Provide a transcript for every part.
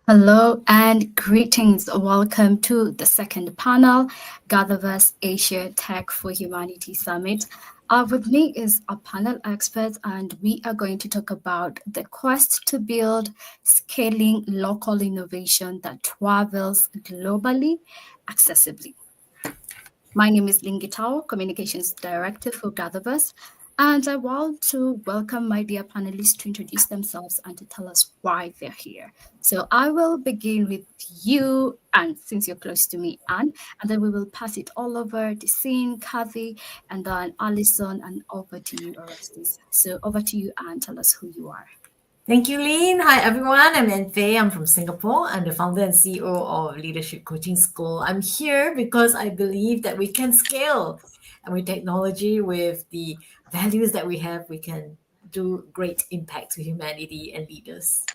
Hello and greetings. Welcome to the second panel, GatherVerse Asia Tech for Humanity Summit. With me is a panel expert, and we are going to talk about the quest to build scaling local innovation that travels globally, accessibly. My name is Lingi Tao, Communications Director for GatherVerse, and I want to welcome my dear panelists to introduce themselves and to tell us why they're here. So I will begin with you, and since you're close to me, Anne, and then we will pass it all over to Sin, Kathy, and then Alison, and over to you, Orestes. So over to you, Anne. Tell us who you are. Thank you, Lynn. Hi, everyone. I'm Anne Fei. I'm from Singapore. I'm the founder and CEO of Leadership Coaching School. I'm here because I believe that we can scale, and with technology, with the values that we have, we can do great impact to humanity and leaders.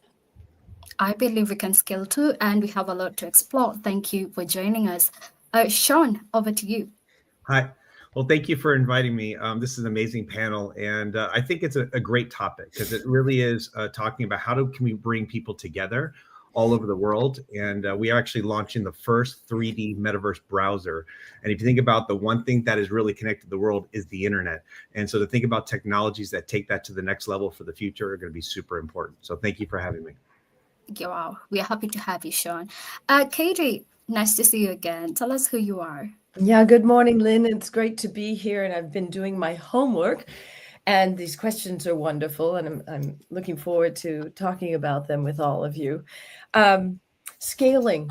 I believe we can scale too, and we have a lot to explore. Thank you for joining us. Sean, over to you. Hi. Well, thank you for inviting me. This is an amazing panel, and I think it's a great topic because it really is talking about can we bring people together all over the world. And we are actually launching the first 3D metaverse browser. And if you think about the one thing that is really connected to the world is the internet. And so to think about technologies that take that to the next level for the future are going to be super important. So thank you for having me. Wow, we are happy to have you, Sean. Katie, nice to see you again. Tell us who you are. Yeah, good morning, Lynn. It's great to be here, and I've been doing my homework, and these questions are wonderful, and I'm looking forward to talking about them with all of you. Scaling.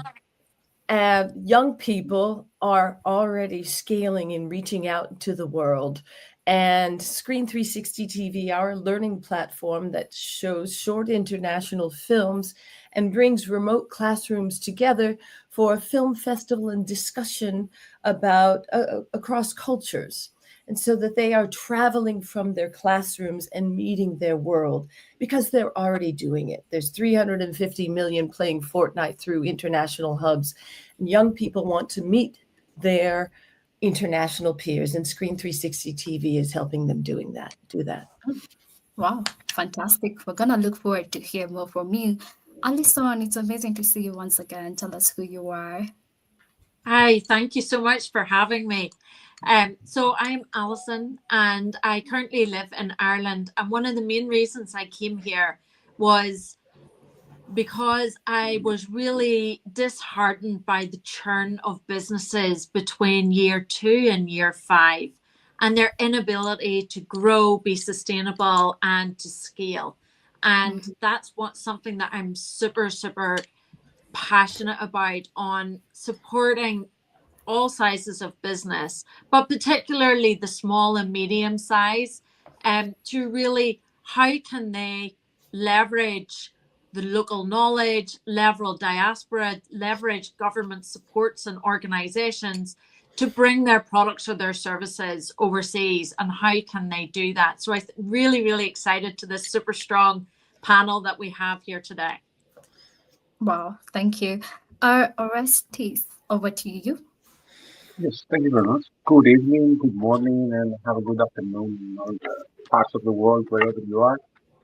Young people are already scaling and reaching out to the world. And Screen 360 TV, our learning platform that shows short international films and brings remote classrooms together for a film festival and discussion about across cultures. And so that they are traveling from their classrooms and meeting their world because they're already doing it. There's 350 million playing Fortnite through international hubs. And young people want to meet their international peers, and Screen 360 TV is helping them do that. Wow, fantastic. We're going to look forward to hear more from you. Alison, it's amazing to see you once again. Tell us who you are. Hi, thank you so much for having me. So I'm Alison, and I currently live in Ireland. And one of the main reasons I came here was because I was really disheartened by the churn of businesses between year 2 and year 5 and their inability to grow, be sustainable, and to scale. And that's something that I'm super, super passionate about, on supporting all sizes of business, but particularly the small and medium size, to really, how can they leverage the local knowledge, leverage diaspora, leverage government supports and organizations to bring their products or their services overseas, and how can they do that? So I'm really, really excited to this super strong panel that we have here today. Wow, thank you. Orestes, over to you. Yes, thank you very much. Good evening, good morning, and have a good afternoon in all the parts of the world, wherever you are.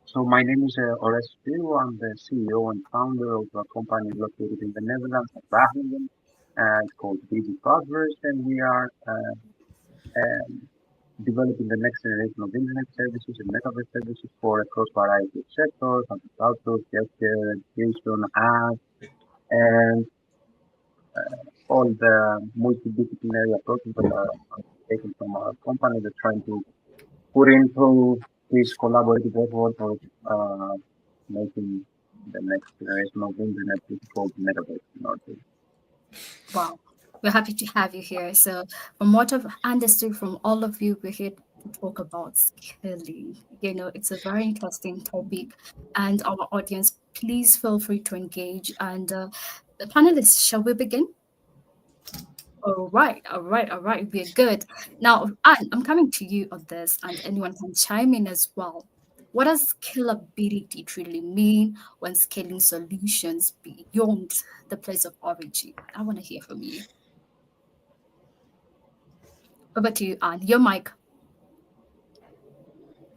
So my name is Orestes. I'm the CEO and founder of a company located in the Netherlands at Wageningen. It's called GatherVerse, and we are developing the next generation of internet services and metaverse services for a cross variety of sectors, agriculture, healthcare, education, art, and all the multidisciplinary approaches that are taken from our company. They're trying to put into this collaborative effort of making the next generation of internet, which is called metaverse. Wow, we're happy to have you here. So from what I've understood from all of you, we're here to talk about scaling. It's a very interesting topic, and our audience, please feel free to engage. And the panelists, shall we begin? All right. We're good. Now, Anne, I'm coming to you on this, and anyone can chime in as well. What does scalability truly mean when scaling solutions beyond the place of origin? I want to hear from you. Over to you, Anne. Your mic.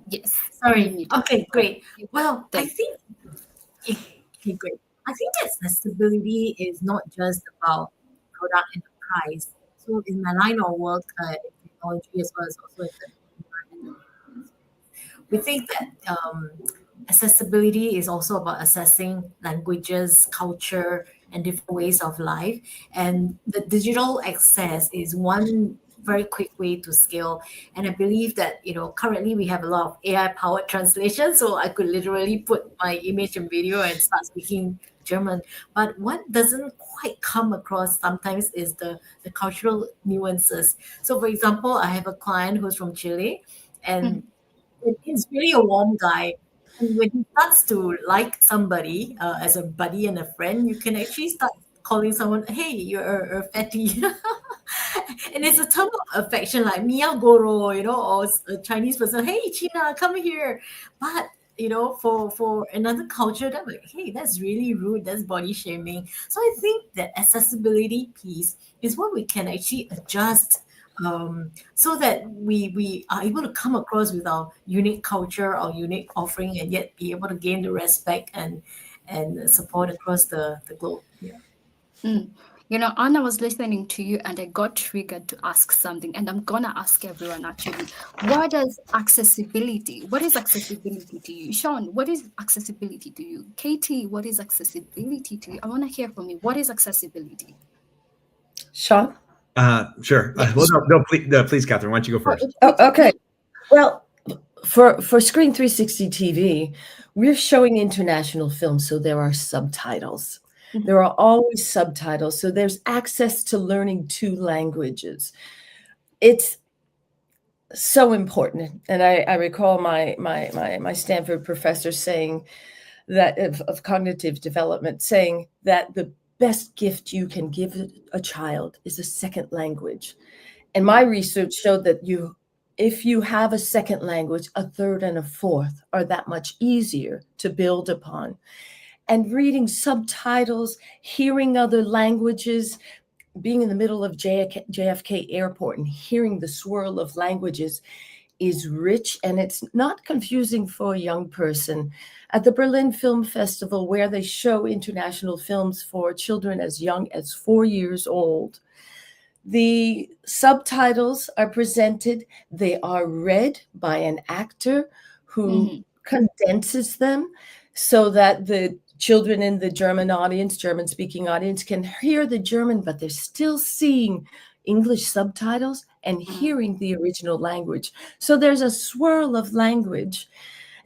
Yes. Sorry. Okay, great. Well, I think... Okay, great. I think accessibility is not just about product and the price. So in my line of work, in technology as well as also in the environment, we think that accessibility is also about assessing languages, culture, and different ways of life. And the digital access is one very quick way to scale. And I believe that, currently we have a lot of AI powered translation. So I could literally put my image and video and start speaking German. But what doesn't quite come across sometimes is the cultural nuances. So for example, I have a client who's from Chile, and he's really a warm guy. And when he starts to like somebody as a buddy and a friend, you can actually start calling someone, hey, you're a fatty. And it's a term of affection like Mia Goro, or a Chinese person, hey, China, come here. But for another culture, they're like, hey, that's really rude, that's body shaming. So I think that accessibility piece is what we can actually adjust, so that we are able to come across with our unique culture, our unique offering, and yet be able to gain the respect and support across the globe. Yeah. Anna, was listening to you and I got triggered to ask something, and I'm gonna ask everyone actually. What is accessibility to you? Sean, what is accessibility to you? Katie, what is accessibility to you? I want to hear from you. What is accessibility? Sean? Sure. Please, Catherine, why don't you go first? Okay. Well, for Screen 360 TV, we're showing international films, so there are subtitles. There are always subtitles, so there's access to learning 2 languages. It's so important, and I recall my Stanford professor saying that of cognitive development, saying that the best gift you can give a child is a second language. And my research showed that if you have a second language, a third and a fourth are that much easier to build upon. And reading subtitles, hearing other languages, being in the middle of JFK Airport and hearing the swirl of languages is rich, and it's not confusing for a young person. At the Berlin Film Festival, where they show international films for children as young as 4 years old, the subtitles are presented. They are read by an actor who condenses them so that the children in the German-speaking audience can hear the German, but they're still seeing English subtitles and hearing the original language. So there's a swirl of language.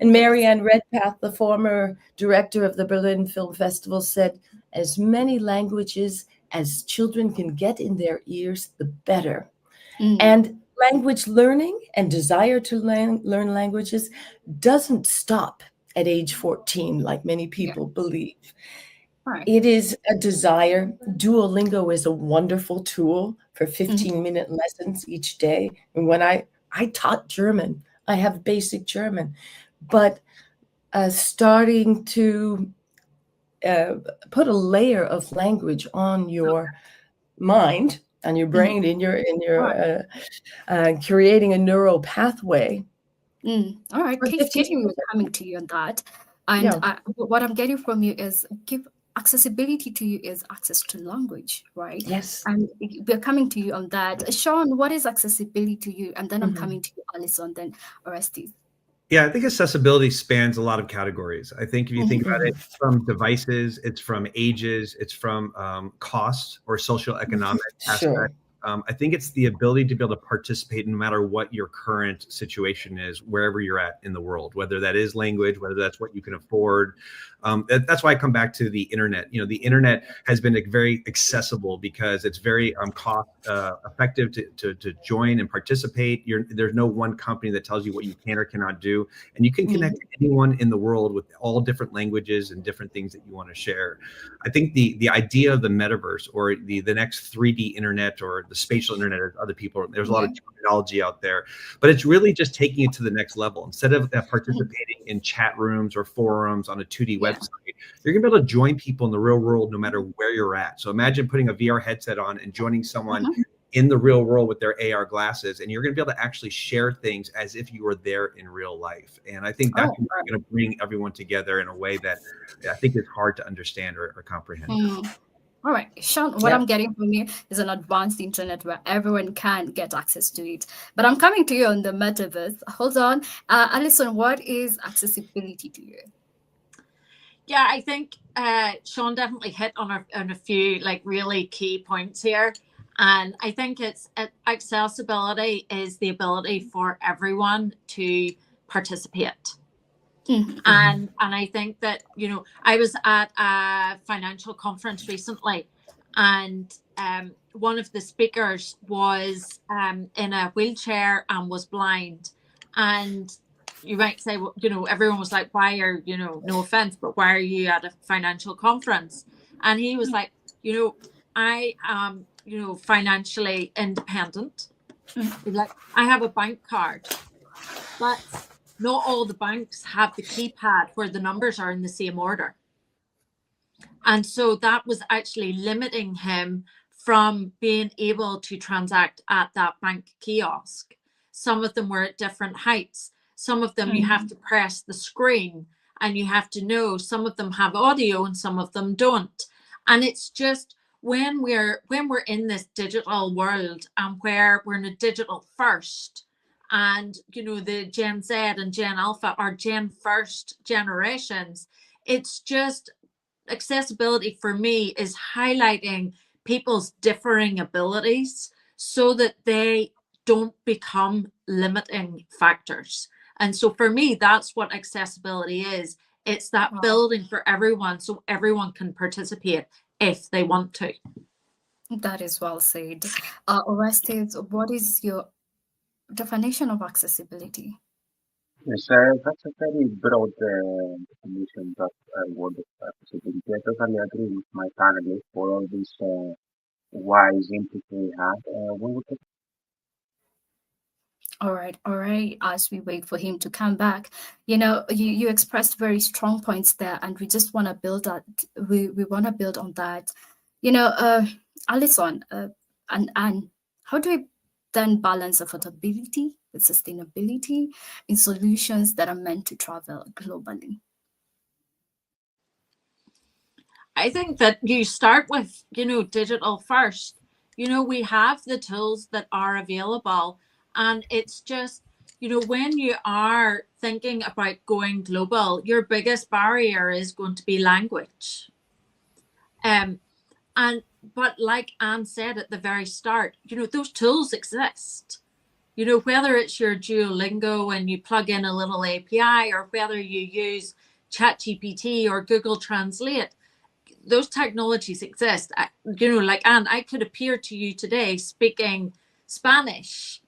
And Marianne Redpath, the former director of the Berlin Film Festival, said, as many languages as children can get in their ears, the better. And language learning and desire to learn languages doesn't stop at age 14, like many people believe. Right. It is a desire. Duolingo is a wonderful tool for 15-minute lessons each day. And when I taught German, I have basic German, but starting to put a layer of language on your mind, on your brain, in your creating a neural pathway. All right, Katie, we're coming to you on that. And what I'm getting from you is accessibility to you is access to language, right? Yes. And we're coming to you on that. Sean, what is accessibility to you? And then I'm coming to you, Alison, then Orestes. Yeah, I think accessibility spans a lot of categories. I think if you think about it, from devices, it's from ages, it's from cost or social economic aspect. I think it's the ability to be able to participate no matter what your current situation is, wherever you're at in the world, whether that is language, whether that's what you can afford. That's why I come back to the internet. The internet has been very accessible because it's very cost effective to join and participate. There's no one company that tells you what you can or cannot do. And you can connect to anyone in the world with all different languages and different things that you want to share. I think the idea of the metaverse or the next 3D internet or the spatial internet, as other people, there's a lot of terminology out there, but it's really just taking it to the next level. Instead of participating in chat rooms or forums on a 2D website, you're gonna be able to join people in the real world no matter where you're at. So imagine putting a VR headset on and joining someone in the real world with their AR glasses, and you're going to be able to actually share things as if you were there in real life. And I think that's going to bring everyone together in a way that I think is hard to understand or comprehend. All right, Sean, what I'm getting from you is an advanced internet where everyone can get access to it. But I'm coming to you on the metaverse. Hold on. Alison, what is accessibility to you? Yeah, I think Sean definitely hit on a few like really key points here. And I think accessibility is the ability for everyone to participate. And I think that, you know, I was at a financial conference recently, and one of the speakers was in a wheelchair and was blind. And you might say, well, you know, everyone was like, why are, you know, no offense, but why are you at a financial conference? And he was like, you know, I am, you know, financially independent. He's like, I have a bank card, but not all the banks have the keypad where the numbers are in the same order. And so that was actually limiting him from being able to transact at that bank kiosk. Some of them were at different heights. Some of them you have to press the screen and you have to know. Some of them have audio and some of them don't. And it's just when we're in this digital world and where we're in a digital first, and you know, the Gen Z and Gen Alpha are Gen first generations, it's just accessibility for me is highlighting people's differing abilities so that they don't become limiting factors. And so for me, that's what accessibility is. It's that building for everyone so everyone can participate if they want to. That is well said. Orestes, what is your definition of accessibility? Yes, that's a very broad definition, that word of accessibility. I totally agree with my panelists for all these wise input we had. We will take. All right. As we wait for him to come back, you know, you expressed very strong points there, and we just want to build that. We want to build on that. You know, Alison and Anne, how do we then balance affordability with sustainability in solutions that are meant to travel globally? I think that you start with, you know, digital first. You know, we have the tools that are available, and it's just, you know, when you are thinking about going global, your biggest barrier is going to be language. But like Anne said at the very start, you know, those tools exist. You know, whether it's your Duolingo and you plug in a little API, or whether you use ChatGPT or Google Translate, those technologies exist. You know, like Anne, I could appear to you today speaking Spanish.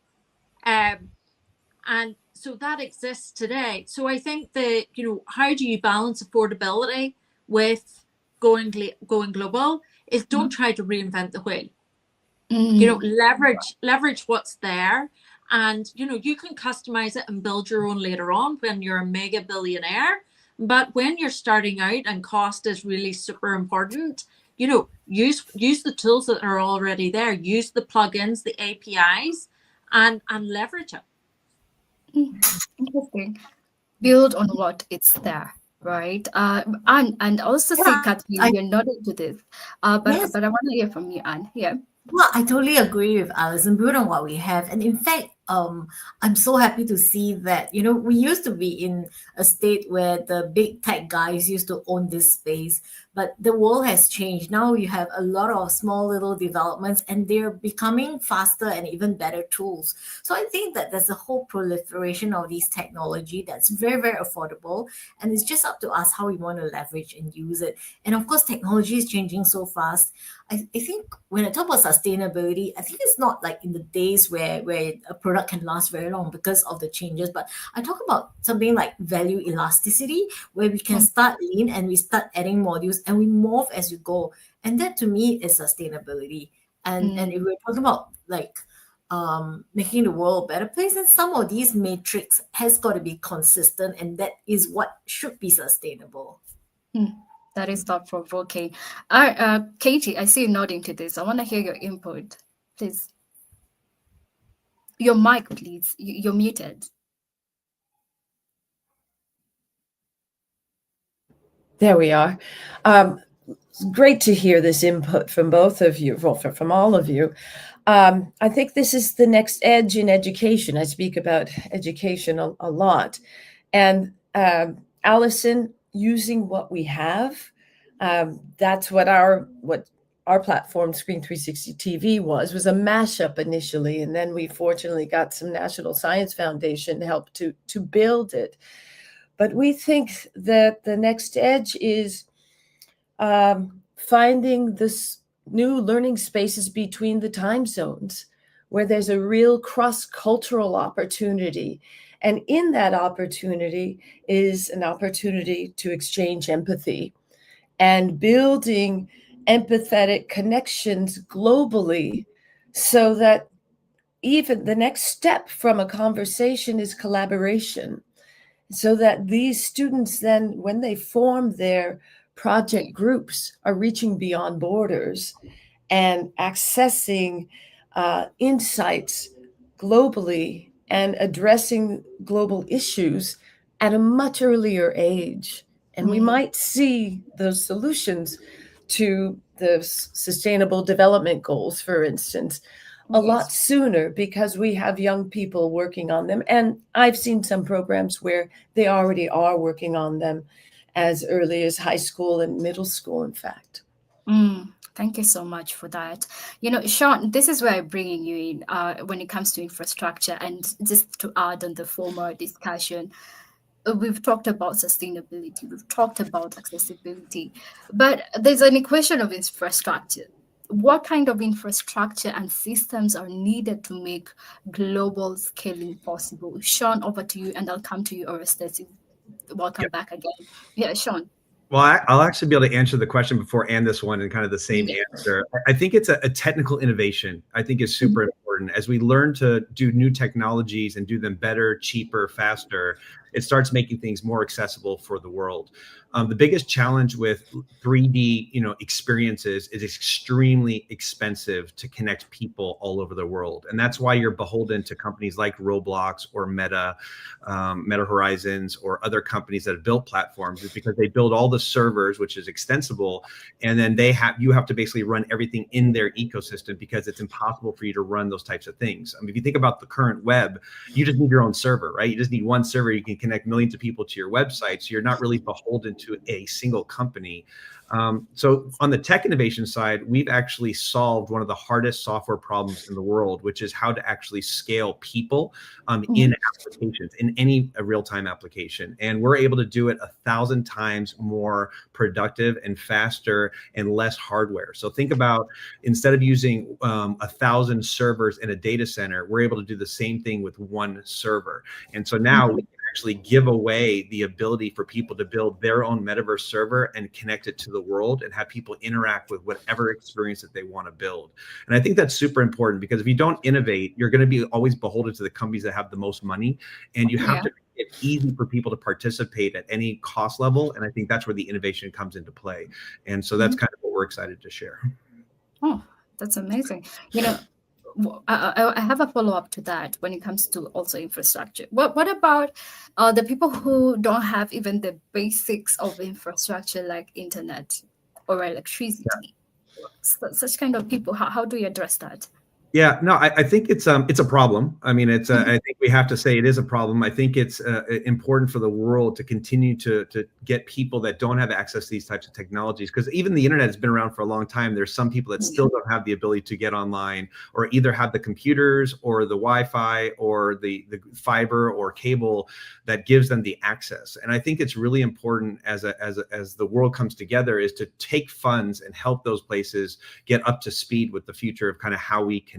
And so that exists today. So I think that, you know, how do you balance affordability with going global is don't try to reinvent the wheel. You know, leverage what's there, and you know, you can customize it and build your own later on when you're a mega billionaire. But when you're starting out and cost is really super important, you know, use the tools that are already there, use the plugins, the APIs, and leverage it. Interesting. Build on what it's there, right? And also say, Kathleen, you're nodding to this, but I want to hear from you, Anne. Yeah. Well, I totally agree with Alison. Build on what we have, and in fact, I'm so happy to see that, you know, we used to be in a state where the big tech guys used to own this space, but the world has changed. Now you have a lot of small little developments, and they're becoming faster and even better tools. So I think that there's a whole proliferation of these technology that's very, very affordable, and it's just up to us how we want to leverage and use it. And of course, technology is changing so fast. I think when I talk about sustainability, I think it's not like in the days where a product can last very long because of the changes, but I talk about something like value elasticity, where we can start lean and we start adding modules and we morph as we go. And that to me is sustainability. And if we're talking about like making the world a better place, then some of these metrics has got to be consistent, and that is what should be sustainable. That is thought-provoking. Katie, I see you nodding to this. I want to hear your input, please. Your mic, please. You're muted. There we are. It's great to hear this input from both of you, well, from all of you. I think this is the next edge in education. I speak about education a lot. And Allison, using what we have, that's what our platform, Screen 360 TV, was a mashup initially. And then we fortunately got some National Science Foundation help to build it. But we think that the next edge is finding this new learning spaces between the time zones where there's a real cross-cultural opportunity. And in that opportunity is an opportunity to exchange empathy and building empathetic connections globally, so that even the next step from a conversation is collaboration, so that these students then, when they form their project groups, are reaching beyond borders and accessing insights globally and addressing global issues at a much earlier age. And we might see those solutions to the Sustainable Development Goals, for instance, a lot sooner, because we have young people working on them. And I've seen some programs where they already are working on them as early as high school and middle school, in fact. Thank you so much for that. You know, Sean, this is where I'm bringing you in when it comes to infrastructure. And just to add on the former discussion, we've talked about sustainability, we've talked about accessibility, but there's an equation of infrastructure. What kind of infrastructure and systems are needed to make global scaling possible? Sean, over to you, and I'll come to you, Orestes. Welcome back again. Yeah, Sean. Well, I'll actually be able to answer the question before and this one in kind of the same answer. I think it's a technical innovation, I think, is super important. As we learn to do new technologies and do them better, cheaper, faster, it starts making things more accessible for the world. The biggest challenge with 3D, experiences is extremely expensive to connect people all over the world. And that's why you're beholden to companies like Roblox or Meta Horizons, or other companies that have built platforms, is because they build all the servers, which is extensible. And then you have to basically run everything in their ecosystem, because it's impossible for you to run those types of things. I mean, if you think about the current web, you just need your own server, right? You just need one server. You can connect millions of people to your website. So you're not really beholden to a single company. So on the tech innovation side, we've actually solved one of the hardest software problems in the world, which is how to actually scale people in applications, in any real-time application. And we're able to do it 1,000 times more productive and faster and less hardware. So think about, instead of using 1,000 servers in a data center, we're able to do the same thing with one server. And so now we can actually give away the ability for people to build their own metaverse server and connect it to the world and have people interact with whatever experience that they want to build. And I think that's super important, because if you don't innovate, you're going to be always beholden to the companies that have the most money, and you have to make it easy for people to participate at any cost level. And I think that's where the innovation comes into play. And so that's kind of what we're excited to share. Oh, that's amazing. I have a follow-up to that when it comes to also infrastructure. What about the people who don't have even the basics of infrastructure, like internet or electricity? Such kind of people, how do you address that? Yeah, no, I think it's a problem. I mean, I think we have to say it is a problem. I think it's important for the world to continue to get people that don't have access to these types of technologies, because even the internet has been around for a long time. There's some people that still don't have the ability to get online, or either have the computers or the Wi-Fi or the fiber or cable that gives them the access. And I think it's really important as the world comes together, is to take funds and help those places get up to speed with the future of kind of how we connect.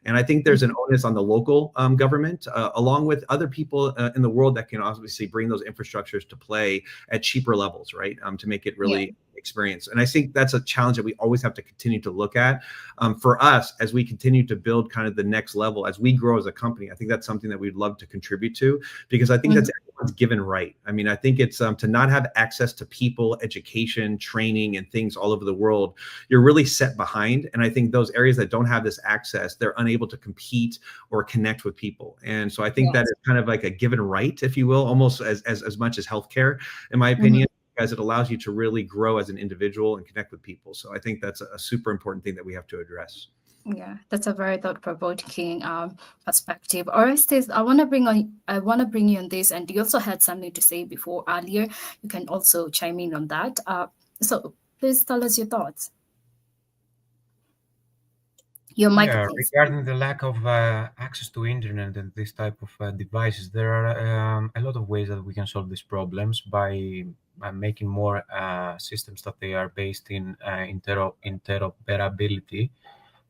And I think there's an onus on the local government, along with other people in the world, that can obviously bring those infrastructures to play at cheaper levels, right? To make it really experience. And I think that's a challenge that we always have to continue to look at. For us, as we continue to build kind of the next level, as we grow as a company, I think that's something that we'd love to contribute to, because I think that's everyone's given right. I mean, I think it's to not have access to people, education, training, and things all over the world, you're really set behind. And I think those areas that don't have this access, they're unable to compete or connect with people. And so I think that is kind of like a given right, if you will, almost as much as healthcare, in my opinion, because it allows you to really grow as an individual and connect with people. So I think that's a super important thing that we have to address. Yeah, that's a very thought-provoking perspective. Orestes, I want to bring you on this, and you also had something to say before earlier. You can also chime in on that. So please tell us your thoughts. Your mic, please. Regarding the lack of access to internet and this type of devices, there are a lot of ways that we can solve these problems by making more systems that they are based in interoperability.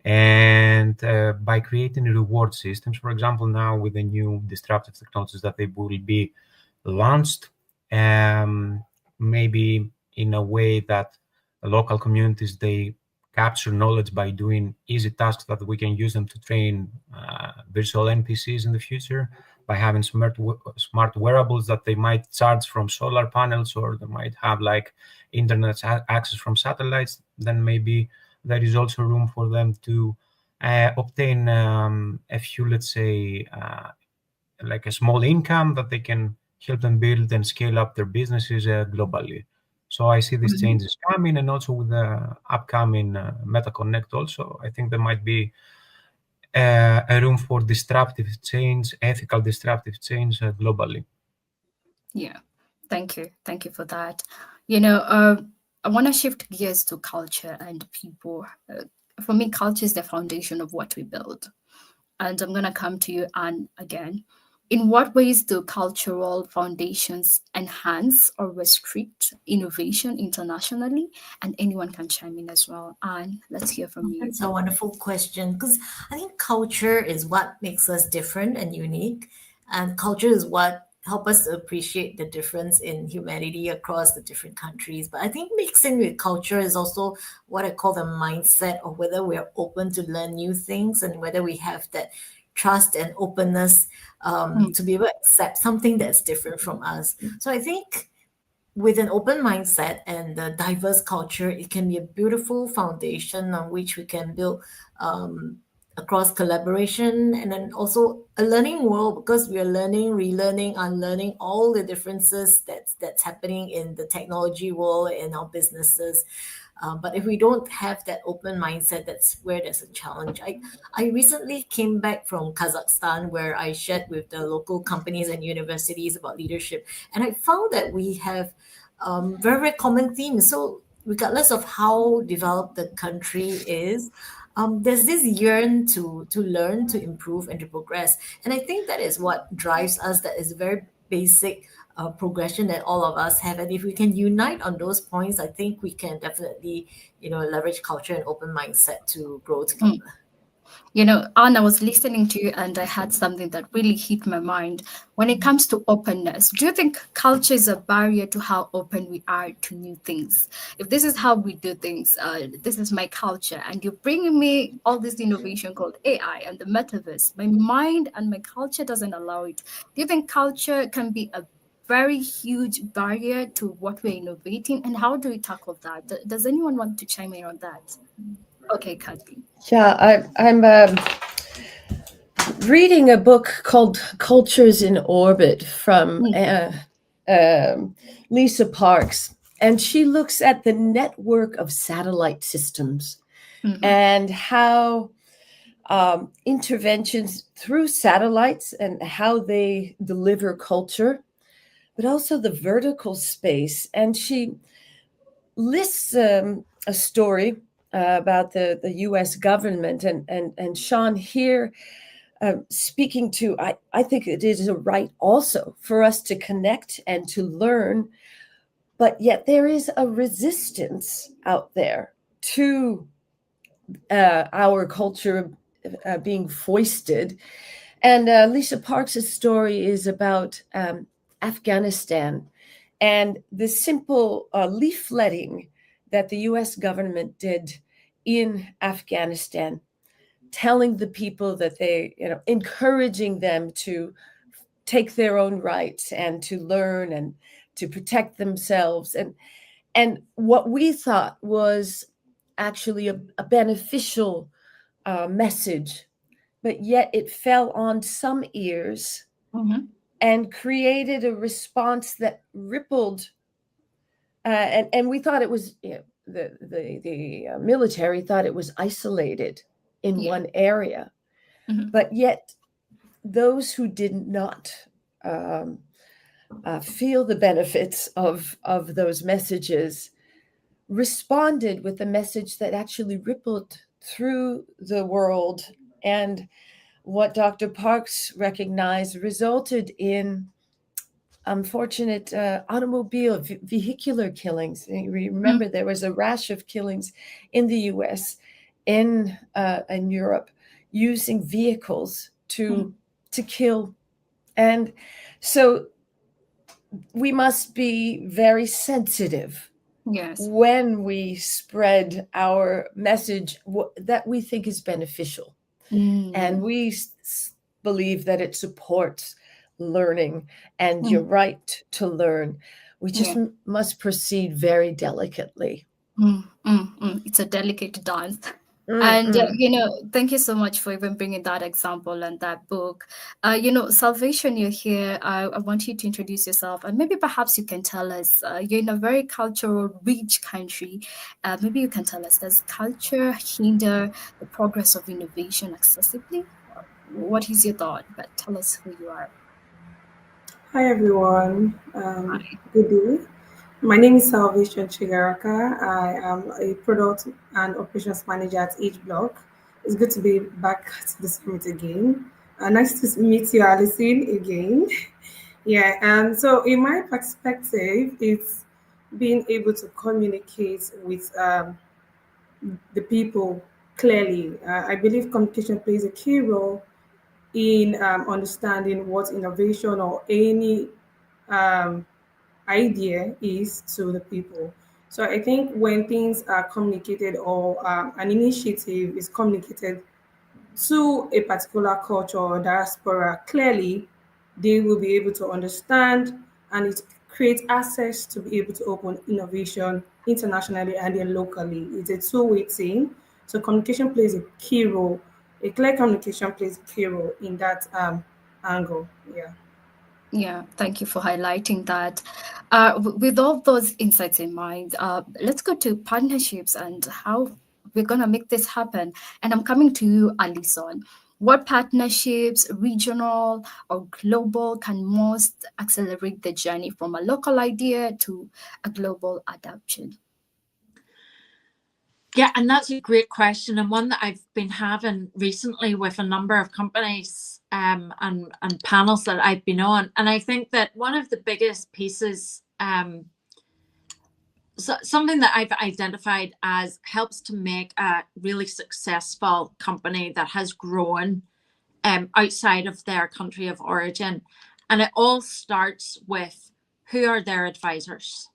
And by creating reward systems, for example, now with the new disruptive technologies that they will be launched, maybe in a way that local communities, they capture knowledge by doing easy tasks that we can use them to train virtual NPCs in the future, by having smart wearables that they might charge from solar panels, or they might have like internet access from satellites. Then maybe there is also room for them to obtain a few, let's say, like a small income that they can help them build and scale up their businesses globally. So I see these changes coming, and also with the upcoming Meta Connect also, I think there might be a room for disruptive change, ethical disruptive change globally. Yeah, thank you. Thank you for that. You know, I want to shift gears to culture and people. For me, culture is the foundation of what we build. And I'm going to come to you, Anne, again. In what ways do cultural foundations enhance or restrict innovation internationally? And anyone can chime in as well. Anne, let's hear from you. That's a wonderful question, because I think culture is what makes us different and unique. And culture is what help us to appreciate the difference in humanity across the different countries. But I think mixing with culture is also what I call the mindset of whether we're open to learn new things and whether we have that trust and openness to be able to accept something that's different from us. So I think with an open mindset and a diverse culture, it can be a beautiful foundation on which we can build across collaboration, and then also a learning world, because we are learning, relearning, unlearning all the differences that's happening in the technology world, in our businesses. But if we don't have that open mindset, that's where there's a challenge. I recently came back from Kazakhstan, where I shared with the local companies and universities about leadership. And I found that we have very, very common themes. So regardless of how developed the country is, there's this yearn to learn, to improve, and to progress. And I think that is what drives us. That is a very basic progression that all of us have. And if we can unite on those points, I think we can definitely, leverage culture and open mindset to grow together. You know, Anne, I was listening to you and I had something that really hit my mind. When it comes to openness, do you think culture is a barrier to how open we are to new things? If this is how we do things, this is my culture, and you're bringing me all this innovation called AI and the metaverse, my mind and my culture doesn't allow it. Do you think culture can be a very huge barrier to what we're innovating, and how do we tackle that? Does anyone want to chime in on that? Okay, Kathy. Yeah, I'm reading a book called Cultures in Orbit from Lisa Parks, and she looks at the network of satellite systems and how interventions through satellites and how they deliver culture, but also the vertical space. And she lists a story about the U.S. government and Sean here speaking to, I think it is a right also for us to connect and to learn, but yet there is a resistance out there to our culture being foisted. And Lisa Parks' story is about Afghanistan and the simple leafletting that the U.S. government did in Afghanistan, telling the people that they, encouraging them to take their own rights and to learn and to protect themselves. And what we thought was actually a beneficial message, but yet it fell on some ears and created a response that rippled. And we thought it was, the military thought it was isolated in one area, but yet those who did not feel the benefits of those messages responded with a message that actually rippled through the world. And what Dr. Parks recognized resulted in unfortunate automobile vehicular killings. And remember, there was a rash of killings in the US, in Europe, using vehicles to kill. And so we must be very sensitive when we spread our message that we think is beneficial. And we believe that it supports learning and your right to learn. We just must proceed very delicately. It's a delicate dance. And, thank you so much for even bringing that example and that book. Salvation, you're here. I want you to introduce yourself, and maybe perhaps you can tell us, you're in a very cultural rich country. Maybe you can tell us, does culture hinder the progress of innovation accessibly? What is your thought? But tell us who you are. Hi, everyone. Good day. My name is Salvation Chigaraka. I am a product and operations manager at H Block. It's good to be back to the summit again. Nice to meet you, Alison, again. So in my perspective, it's being able to communicate with the people clearly. I believe communication plays a key role in understanding what innovation or any idea is to the people. So I think when things are communicated or an initiative is communicated to a particular culture or diaspora clearly, they will be able to understand, and it creates access to be able to open innovation internationally and then locally. It's a two-way thing. So communication plays a key role. A clear communication plays a key role in that angle. Yeah, thank you for highlighting that. With all those insights in mind, let's go to partnerships and how we're going to make this happen. And I'm coming to you, Alison. What partnerships, regional or global, can most accelerate the journey from a local idea to a global adoption? Yeah, and that's a great question, and one that I've been having recently with a number of companies and panels that I've been on. And I think that one of the biggest pieces, something that I've identified as helps to make a really successful company that has grown outside of their country of origin. And it all starts with, who are their advisors?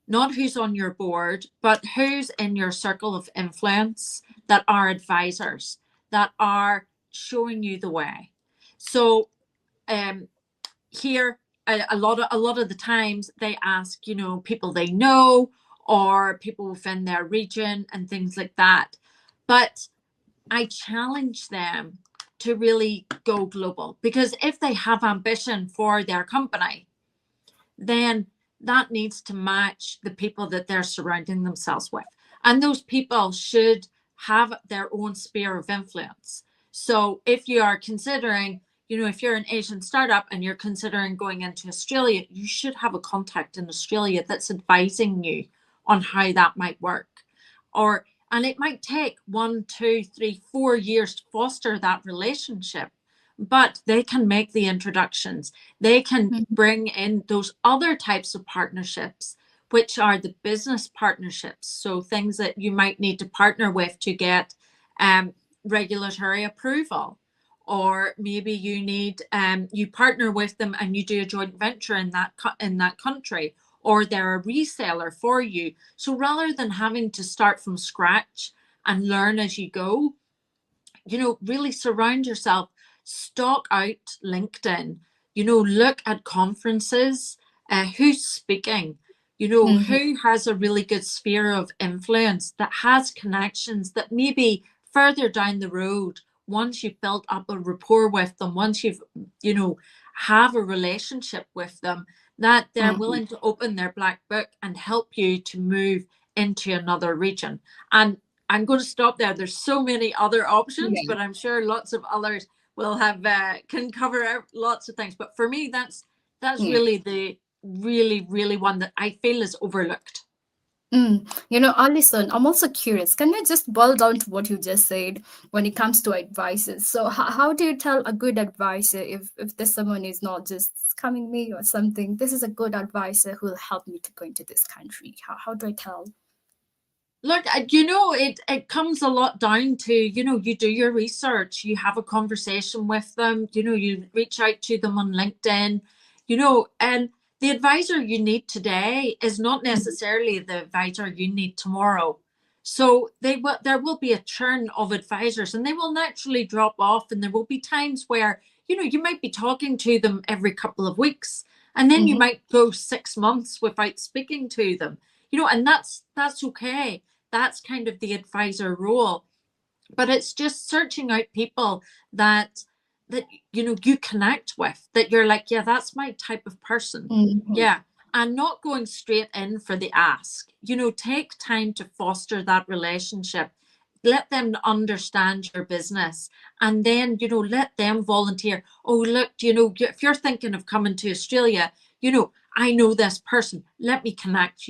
Not who's on your board, but who's in your circle of influence that are advisors, that are showing you the way. So here, a lot of the times they ask, people they know or people within their region and things like that. But I challenge them to really go global, because if they have ambition for their company, then that needs to match the people that they're surrounding themselves with. And those people should have their own sphere of influence. So if you are considering, if you're an Asian startup and you're considering going into Australia, you should have a contact in Australia that's advising you on how that might work. And it might take 1, 2, 3, 4 years to foster that relationship. But they can make the introductions. They can bring in those other types of partnerships, which are the business partnerships. So things that you might need to partner with to get regulatory approval, or maybe you need you partner with them and you do a joint venture in that country, or they're a reseller for you. So rather than having to start from scratch and learn as you go, really surround yourself stalk out LinkedIn, look at conferences, who's speaking, who has a really good sphere of influence, that has connections, that maybe further down the road, once you've built up a rapport with them, once you've, have a relationship with them, that they're willing to open their black book and help you to move into another region. And I'm going to stop there. There's so many other options, but I'm sure lots of others will have can cover lots of things. But for me, that's really the really one that I feel is overlooked. Alison, I'm also curious. Can you just boil down to what you just said when it comes to advisors? So how do you tell a good advisor if there's someone is not just scamming me or something? This is a good advisor who will help me to go into this country. How do I tell? Look, it comes a lot down to, you do your research, you have a conversation with them, you reach out to them on LinkedIn, and the advisor you need today is not necessarily the advisor you need tomorrow. So there will be a churn of advisors, and they will naturally drop off, and there will be times where, you might be talking to them every couple of weeks, and then you might go 6 months without speaking to them, and that's okay. That's kind of the advisor role. But it's just searching out people that you connect with, that you're like, yeah, that's my type of person. Yeah. And not going straight in for the ask. Take time to foster that relationship. Let them understand your business, and then let them volunteer. Oh, look, if you're thinking of coming to Australia, I know this person, let me connect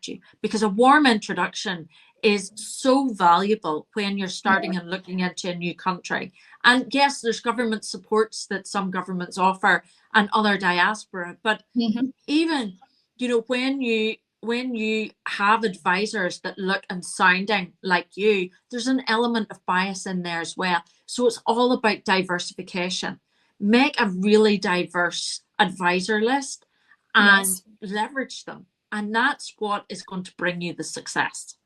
you, because a warm introduction is so valuable when you're starting and looking into a new country. And yes, there's government supports that some governments offer and other diaspora, but even when you have advisors that look and sounding like you, there's an element of bias in there as well. So it's all about diversification. Make a really diverse advisor list and leverage them. And that's what is going to bring you the success.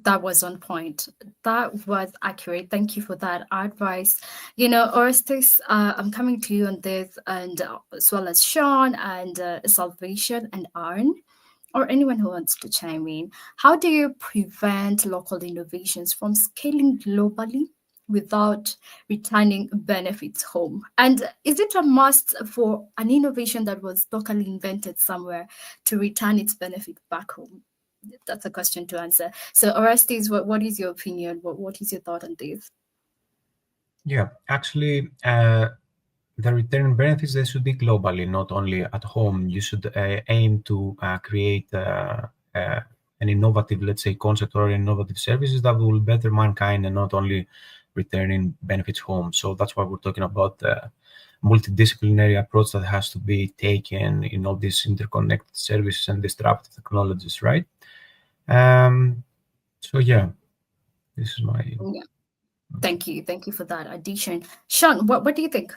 That was on point. That was accurate. Thank you for that advice. Orestes, I'm coming to you on this, and as well as Sean and Salvation and Aaron, or anyone who wants to chime in. How do you prevent local innovations from scaling globally without returning benefits home? And is it a must for an innovation that was locally invented somewhere to return its benefit back home? That's a question to answer. So Orestes, what is your opinion? What is your thought on this? Yeah, actually, the return benefits, they should be globally, not only at home. You should aim to create an innovative, let's say, concept or innovative services that will better mankind and not only returning benefits home. So that's why we're talking about the multidisciplinary approach that has to be taken in all these interconnected services and disruptive technologies, right? So yeah, this is my... Thank you for that addition. Sean, what do you think?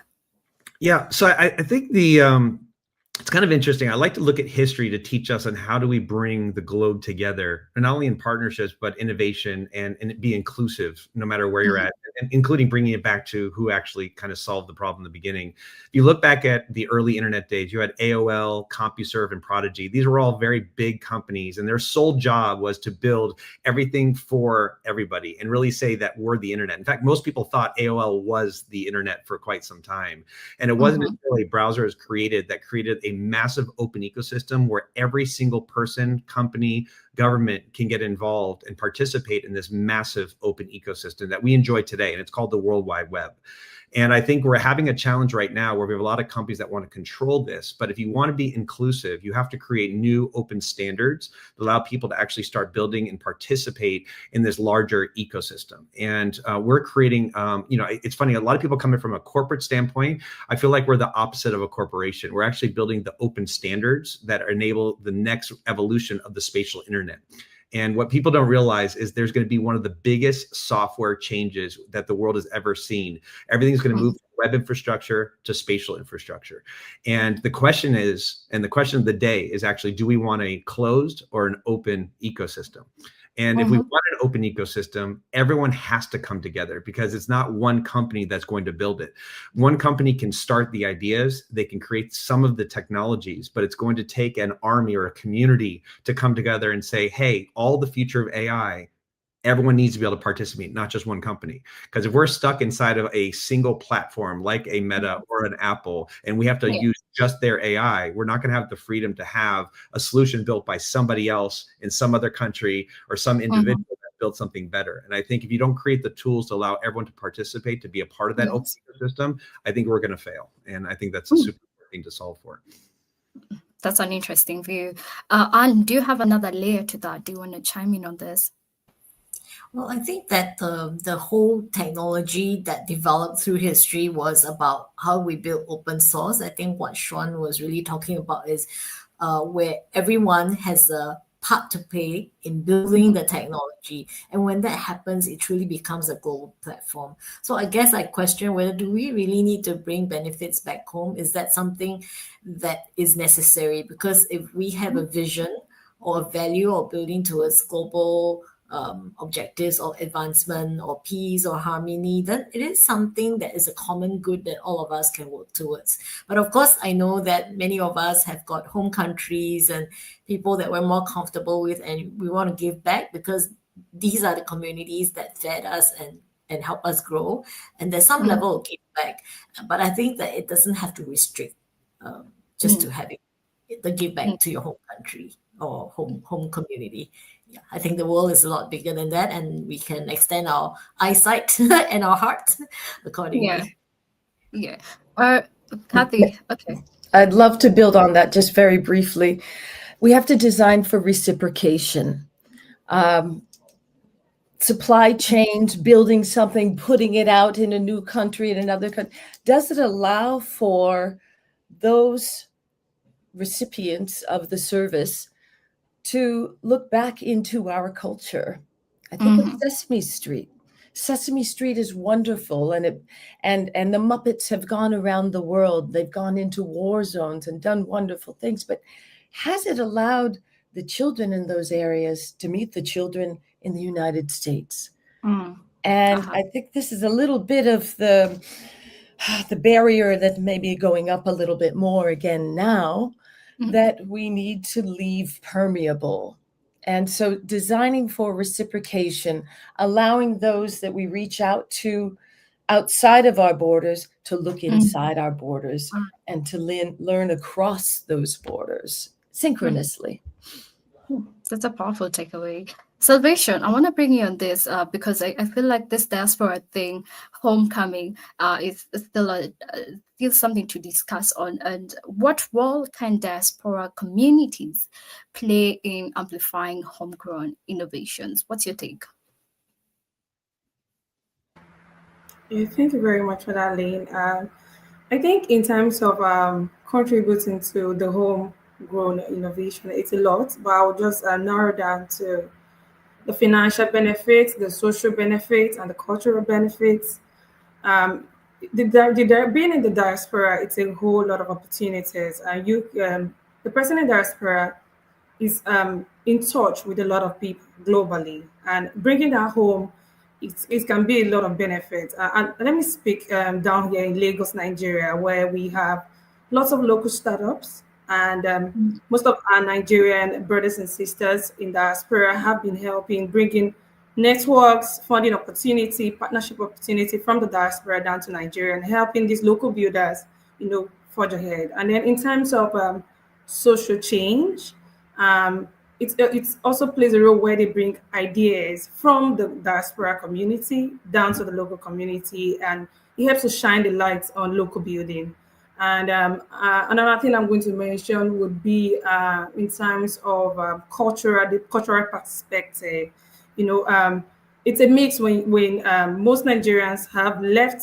Yeah, so I think it's kind of interesting. I like to look at history to teach us on how do we bring the globe together, and not only in partnerships, but innovation and be inclusive no matter where you're at, and including bringing it back to who actually kind of solved the problem in the beginning. If you look back at the early internet days, you had AOL, CompuServe, and Prodigy. These were all very big companies, and their sole job was to build everything for everybody and really say that we're the internet. In fact, most people thought AOL was the internet for quite some time. And it wasn't until a browser was created that created a massive open ecosystem where every single person, company, government can get involved and participate in this massive open ecosystem that we enjoy today. And it's called the World Wide Web. And I think we're having a challenge right now where we have a lot of companies that want to control this. But if you want to be inclusive, you have to create new open standards that allow people to actually start building and participate in this larger ecosystem. And we're creating, it's funny, a lot of people coming from a corporate standpoint, I feel like we're the opposite of a corporation. We're actually building the open standards that enable the next evolution of the spatial internet. And what people don't realize is there's going to be one of the biggest software changes that the world has ever seen. Everything's going to move from web infrastructure to spatial infrastructure. And the question is, and the question of the day is actually, do we want a closed or an open ecosystem? And if we want an open ecosystem, everyone has to come together, because it's not one company that's going to build it. One company can start the ideas, they can create some of the technologies, but it's going to take an army or a community to come together and say, hey, all the future of AI, everyone needs to be able to participate, not just one company. Because if we're stuck inside of a single platform like a Meta or an Apple, and we have to use just their AI, we're not going to have the freedom to have a solution built by somebody else in some other country or some individual that built something better. And I think if you don't create the tools to allow everyone to participate, to be a part of that open ecosystem, I think we're going to fail. And I think that's a super important thing to solve for. That's an interesting view. Anne, do you have another layer to that? Do you want to chime in on this? Well, I think that the whole technology that developed through history was about how we build open source. I think what Sean was really talking about is where everyone has a part to play in building the technology. And when that happens, it truly becomes a global platform. So I guess I question whether do we really need to bring benefits back home? Is that something that is necessary? Because if we have a vision or a value or building towards global objectives or advancement or peace or harmony, then it is something that is a common good that all of us can work towards. But of course, I know that many of us have got home countries and people that we're more comfortable with, and we want to give back because these are the communities that fed us and help us grow. And there's some level of give back. But I think that it doesn't have to restrict just to having the give back to your home country or home community. Yeah, I think the world is a lot bigger than that, and we can extend our eyesight and our heart accordingly. Yeah. Kathy, okay. I'd love to build on that just very briefly. We have to design for reciprocation. Supply chains, building something, putting it out in a new country, in another country. Does it allow for those recipients of the service to look back into our culture? I think of Sesame Street. Sesame Street is wonderful, and the Muppets have gone around the world. They've gone into war zones and done wonderful things. But has it allowed the children in those areas to meet the children in the United States? And I think this is a little bit of the barrier that may be going up a little bit more again now, that we need to leave permeable. And so designing for reciprocation, allowing those that we reach out to outside of our borders to look inside our borders and to learn across those borders synchronously. That's a powerful takeaway. Salvation, I want to bring you on this because I feel like this diaspora thing, homecoming, is still something to discuss on. And what role can diaspora communities play in amplifying homegrown innovations? What's your take? Yeah, thank you very much for that, Lane. I think in terms of contributing to the homegrown innovation, it's a lot, but I will just narrow down to the financial benefits, the social benefits, and the cultural benefits. Being in the diaspora, it's a whole lot of opportunities. The person in diaspora is in touch with a lot of people globally, and bringing that home, it can be a lot of benefits. And let me speak down here in Lagos, Nigeria, where we have lots of local startups, and most of our Nigerian brothers and sisters in diaspora have been helping bringing networks, funding opportunity, partnership opportunity from the diaspora down to Nigeria, and helping these local builders, forge ahead. And then in terms of social change, it also plays a role where they bring ideas from the diaspora community down to the local community, and it helps to shine the light on local building. And another thing I'm going to mention would be in terms of the cultural perspective. It's a mix when most Nigerians have left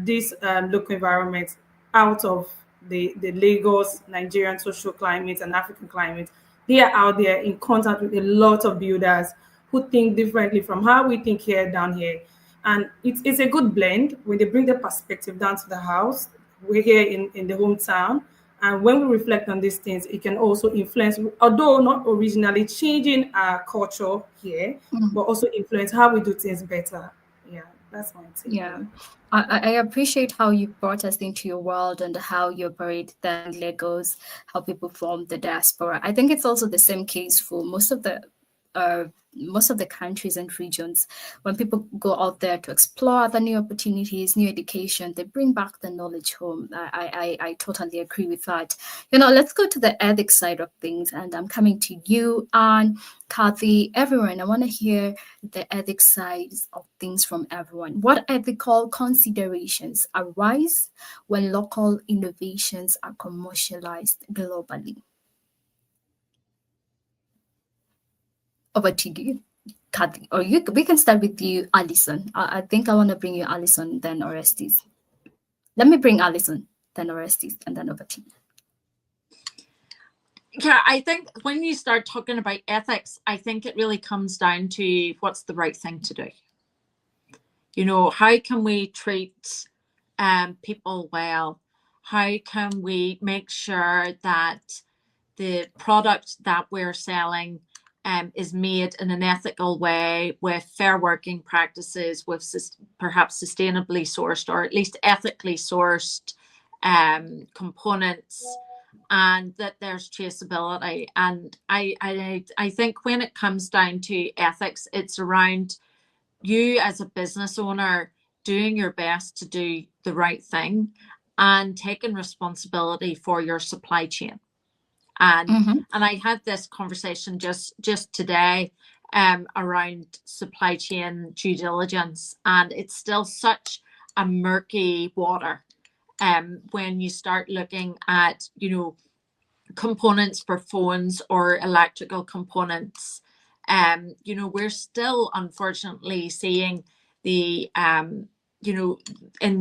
this local environment out of the Lagos Nigerian social climate and African climate. They are out there in contact with a lot of builders who think differently from how we think here down here. And it's a good blend when they bring their perspective down to the house. We're here in the hometown, And when we reflect on these things, it can also influence, although not originally changing our culture here, but also influence how we do things better. Yeah, that's my take. Yeah, I appreciate how you brought us into your world and how you operate then Legos, how people form the diaspora. I think it's also the same case for most of the countries and regions. When people go out there to explore the new opportunities, new education, they bring back the knowledge home. I totally agree with that. Let's go to the ethics side of things, and I'm coming to you, and Kathy, everyone. I want to hear the ethics sides of things from everyone. What ethical considerations arise when local innovations are commercialized globally? Over to you, Kathy, or we can start with you, Alison. I think I want to bring you Alison, then Orestes. Let me bring Alison, then Orestes, and then over to you. Yeah, I think when you start talking about ethics, I think it really comes down to what's the right thing to do. How can we treat people well? How can we make sure that the product that we're selling is made in an ethical way with fair working practices, with perhaps sustainably sourced or at least ethically sourced components, and that there's traceability. And I think when it comes down to ethics, it's around you as a business owner doing your best to do the right thing and taking responsibility for your supply chain. And I had this conversation just today around supply chain due diligence, and it's still such a murky water when you start looking at components for phones or electrical components. We're still unfortunately seeing the in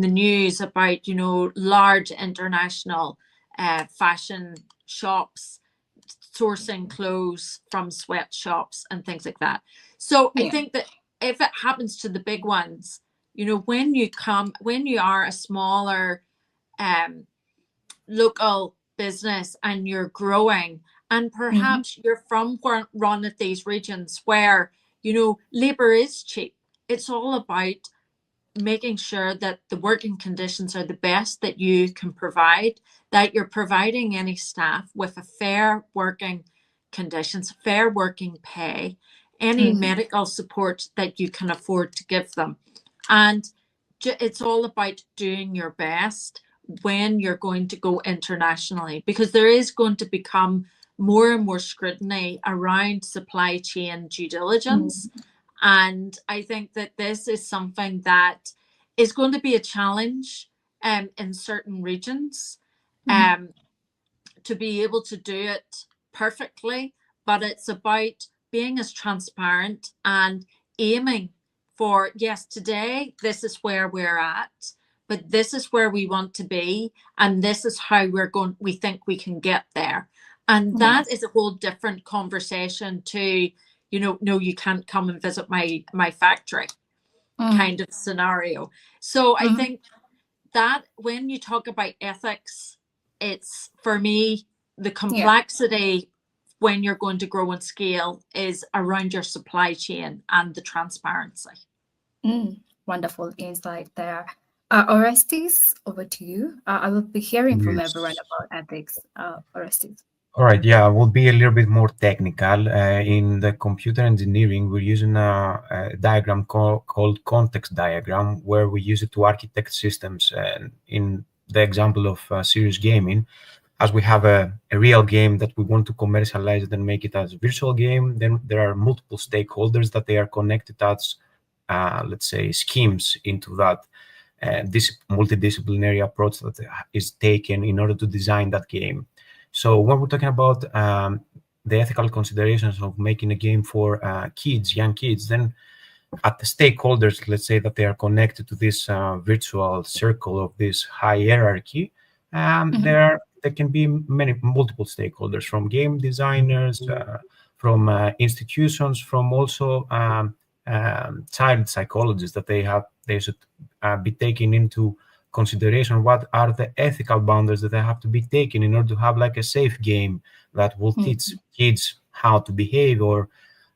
the news about large international fashion shops sourcing clothes from sweatshops and things like that. So I think that if it happens to the big ones, when you are a smaller local business and you're growing, and perhaps you're from one of these regions where labor is cheap, it's all about making sure that the working conditions are the best that you can provide, that you're providing any staff with a fair working conditions, fair working pay, any medical support that you can afford to give them. And it's all about doing your best when you're going to go internationally, because there is going to become more and more scrutiny around supply chain due diligence. And I think that this is something that is going to be a challenge in certain regions to be able to do it perfectly. But it's about being as transparent and aiming for, yes, today, this is where we're at, but this is where we want to be. And this is how we think we can get there. And that is a whole different conversation to, no, you can't come and visit my factory kind of scenario. So I think that when you talk about ethics, it's, for me, the complexity when you're going to grow and scale is around your supply chain and the transparency. Wonderful insight there. Orestes, over to you. I will be hearing from everyone about ethics. Orestes. All right, yeah, we'll be a little bit more technical. In the computer engineering, we're using a diagram called context diagram, where we use it to architect systems. And in the example of serious gaming, as we have a real game that we want to commercialize and make it as a virtual game, then there are multiple stakeholders that they are connected as, let's say, schemes into that. This multidisciplinary approach that is taken in order to design that game. So when we're talking about the ethical considerations of making a game for young kids, then at the stakeholders, let's say that they are connected to this virtual circle of this hierarchy, there can be multiple stakeholders, from game designers, from institutions, from also child psychologists that they should be taken into consideration what are the ethical boundaries that have to be taken in order to have like a safe game that will teach kids how to behave, or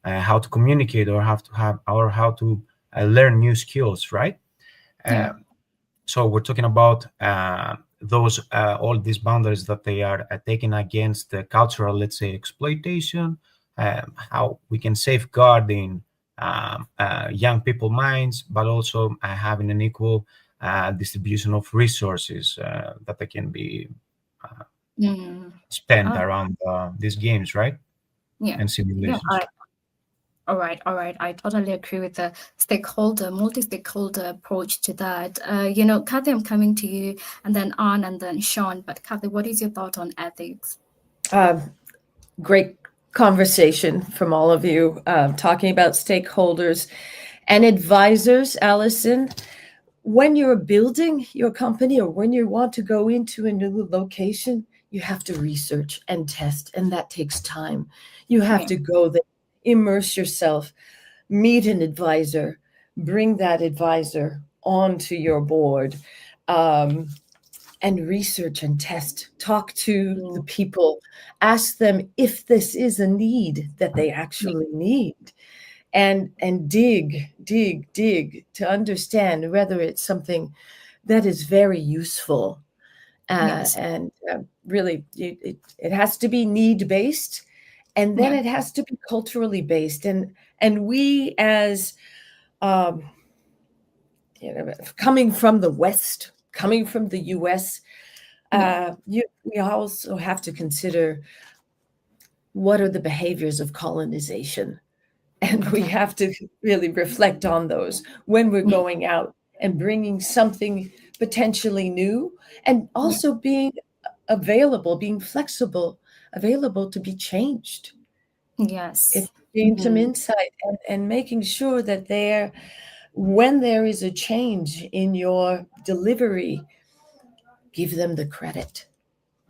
how to communicate, or how to learn new skills, right? So we're talking about those all these boundaries that they are taken against the cultural, let's say, exploitation, how we can safeguard in young people minds, but also having an equal distribution of resources that they can be spent around these games, right? And simulations. All right. I totally agree with the multi-stakeholder approach to that. Kathy, I'm coming to you, and then Anne, and then Sean. But Kathy, what is your thought on ethics? Great conversation from all of you, talking about stakeholders and advisors. Allison, when you're building your company, or when you want to go into a new location, you have to research and test, and that takes time. You have to go there, immerse yourself, meet an advisor, bring that advisor onto your board, and research and test. Talk to the people, ask them if this is a need that they actually need, and dig to understand whether it's something that is very useful. And really, it has to be need-based, and then it has to be culturally based. And we, as coming from the West, coming from the US, we also have to consider what are the behaviors of colonization. And we have to really reflect on those when we're going out and bringing something potentially new, and also being available, being flexible, available to be changed. Yes. Gain some insight, and making sure that when there is a change in your delivery, give them the credit.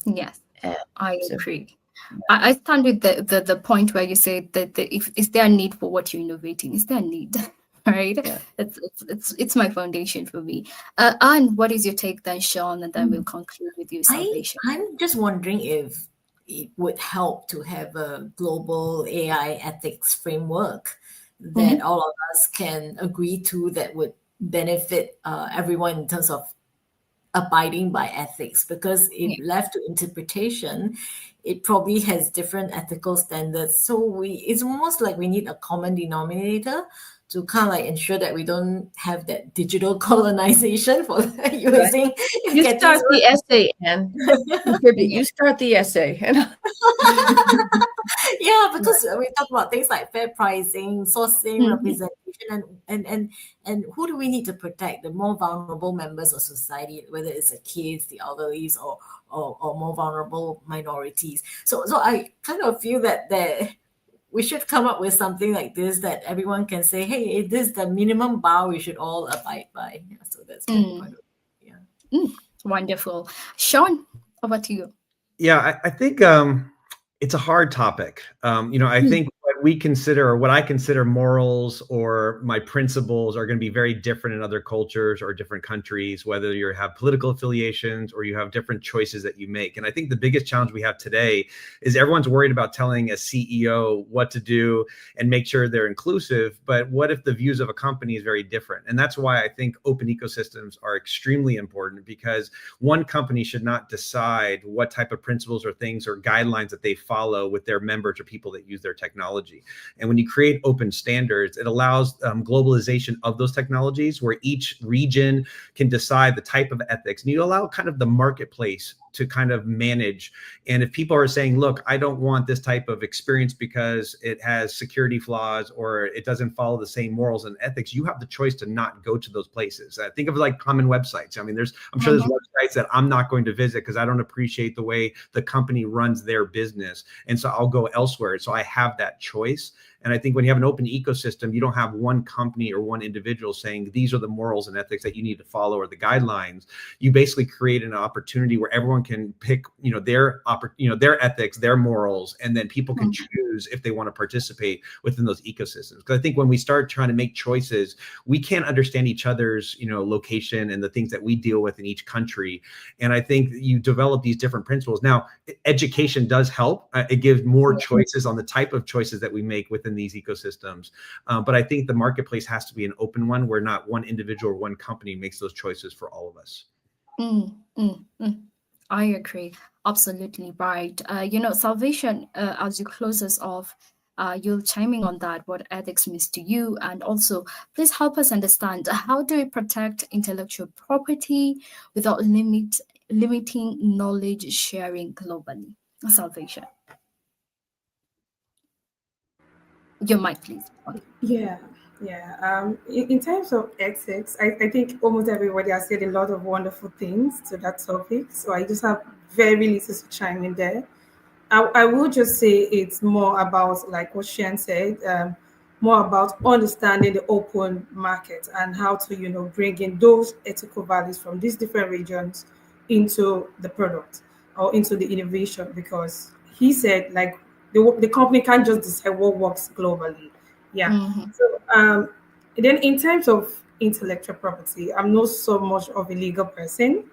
Yes, I agree. I stand with the point where you say that is there a need for what you're innovating? Is there a need? Right? Yeah. It's my foundation for me. And what is your take then, Sean? And then we'll conclude with you, Salvation. I'm just wondering if it would help to have a global AI ethics framework that all of us can agree to, that would benefit everyone in terms of abiding by ethics, because if left to interpretation, it probably has different ethical standards. So it's almost like we need a common denominator to kind of like ensure that we don't have that digital colonization for using. You start the essay, Anne. You start the essay. Yeah, because we talk about things like fair pricing, sourcing, representation, and who do we need to protect? The more vulnerable members of society, whether it's the kids, the elderly, or more vulnerable minorities. So I kind of feel that we should come up with something like this that everyone can say, hey, this is the minimum bar we should all abide by. Yeah, so that's my point of view. Wonderful. Sean, over to you. Yeah, I think it's a hard topic. I think what I consider morals or my principles are going to be very different in other cultures or different countries, whether you have political affiliations or you have different choices that you make. And I think the biggest challenge we have today is everyone's worried about telling a CEO what to do and make sure they're inclusive. But what if the views of a company is very different? And that's why I think open ecosystems are extremely important, because one company should not decide what type of principles or things or guidelines that they follow with their members or people that use their technology. And when you create open standards, it allows globalization of those technologies, where each region can decide the type of ethics, and you allow kind of the marketplace to kind of manage. And if people are saying, look, I don't want this type of experience because it has security flaws or it doesn't follow the same morals and ethics, you have the choice to not go to those places. Think of it like common websites. I mean, I'm sure there's websites that I'm not going to visit because I don't appreciate the way the company runs their business. And so I'll go elsewhere. So I have that choice. choice. And I think when you have an open ecosystem, you don't have one company or one individual saying these are the morals and ethics that you need to follow or the guidelines. You basically create an opportunity where everyone can pick, their ethics, their morals, and then people can choose if they want to participate within those ecosystems. Because I think when we start trying to make choices, we can't understand each other's, location and the things that we deal with in each country. And I think you develop these different principles. Now, education does help. It gives more choices on the type of choices that we make within these ecosystems. But I think the marketplace has to be an open one where not one individual or one company makes those choices for all of us. I agree. Absolutely right. Salvation, as you close us off, you're chiming on that, what ethics means to you. And also, please help us understand, how do we protect intellectual property without limiting knowledge sharing globally? Salvation. Your mic, please. Okay. Yeah. In terms of ethics, I think almost everybody has said a lot of wonderful things to that topic. So I just have very little to chime in there. I will just say it's more about, like what Shen said, more about understanding the open market and how to, bring in those ethical values from these different regions into the product or into the innovation. Because he said, like, the company can't just decide what works globally. Yeah. So, then in terms of intellectual property, I'm not so much of a legal person,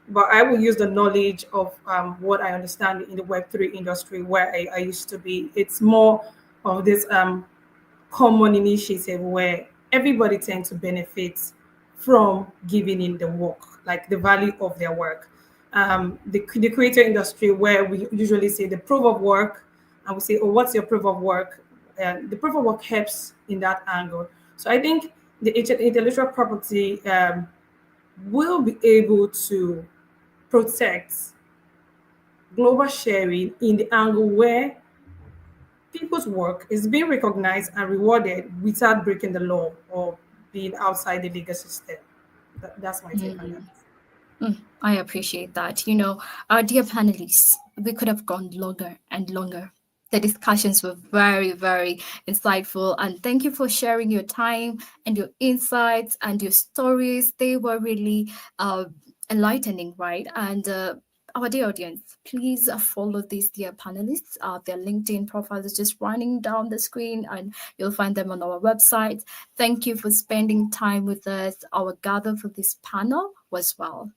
but I will use the knowledge of what I understand in the Web3 industry where I used to be. It's more of this common initiative where everybody tends to benefit from giving in the work, like the value of their work. The creator industry, where we usually say the proof of work, and we say, oh, what's your proof of work? And the proof of work helps in that angle. So I think the intellectual property will be able to protect global sharing in the angle where people's work is being recognized and rewarded without breaking the law or being outside the legal system. That's my take on that. I appreciate that. Dear panelists, we could have gone longer and longer. The discussions were very, very insightful. And thank you for sharing your time and your insights and your stories. They were really enlightening, right? And our dear audience, please follow these dear panelists. Their LinkedIn profile is just running down the screen, and you'll find them on our website. Thank you for spending time with us. Our gather for this panel was well.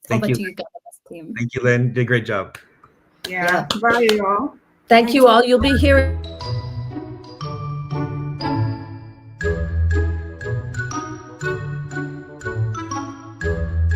Thank you. To you, GatherVerse team. Thank you, Lynn. Did a great job. Yeah. Bye, y'all. Thank you all. You'll be hearing